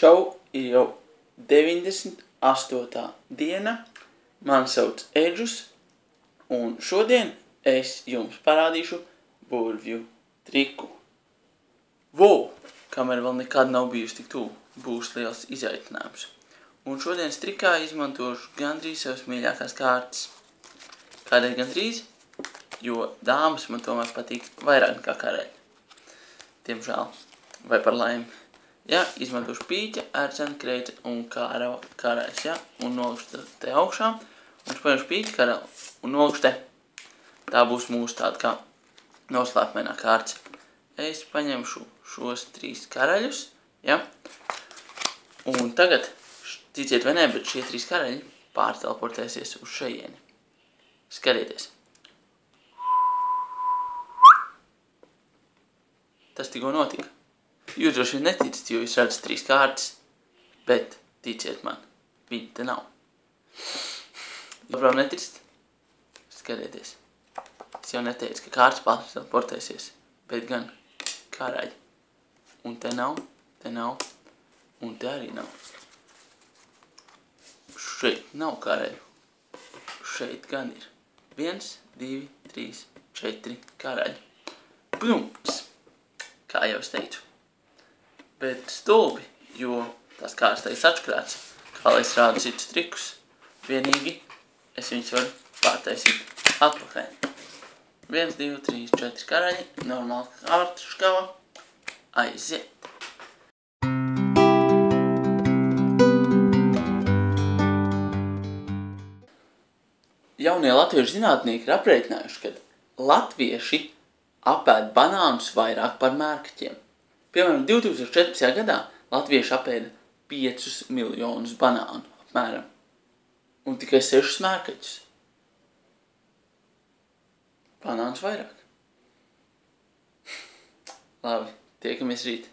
Čau, ir jau 98. diena, mani sauc Edžus, un šodien es jums parādīšu burvju triku. Wow! Kamēr vēl nekad nav bijusi tik tuvu, būs liels izaicinājums. Un šodienas trikā izmantošu gandrīz savas mīļākās kārtas. Kādēļ gandrīz? Jo dāmas man tomēr patīk vairāk nekā karaļi. Diemžēl, vai par laimi. Ja, izmantošu pīķa, ērcena, kreica un karaļs, ja, un nolikšu te augšā, un es paņemšu pīķa karali un nolikšu te. Tā būs mūsu tāda kā noslēpmainā kārts. Es paņemšu šos 3 karaļus, ja, un tagad, ticiet vai ne, bet šie 3 karaļi pārteleportēsies uz šajieni. Skatieties. Tas tikko notika. Jūs droši vien neticat, jo jūs redzat 3 kārtas, bet ticiet man, viņi te nav. Joprojām neticat? Skatieties. Es jau neteicu, ka kārtas pārteleportēsies, bet gan karaļi. Un te nav, un te arī nav. Šeit nav karaļu. Šeit gan ir. 1, 2, 3, 4 karaļi. Plumps! Kā jau es teicu. Bet stulbi, jo tās kārtas teiks atškrāts, kā lai es rādu citus trikus. Vienīgi es viņus varu pārtaisīt atpakaļ. 1, 2, 3, 4 karaļi, normāla kārta škava, aiziet. Jaunie latviešu zinātnieki ir aprēķinājuši, ka latvieši apēd banānus vairāk par mērkaķiem. Piemēram, 2014. gadā latvieši apēda 5 miljonus banānu apmēram, un tikai 6 mērkaķus. Banāns vairāk. Labi, tiekamies rīt.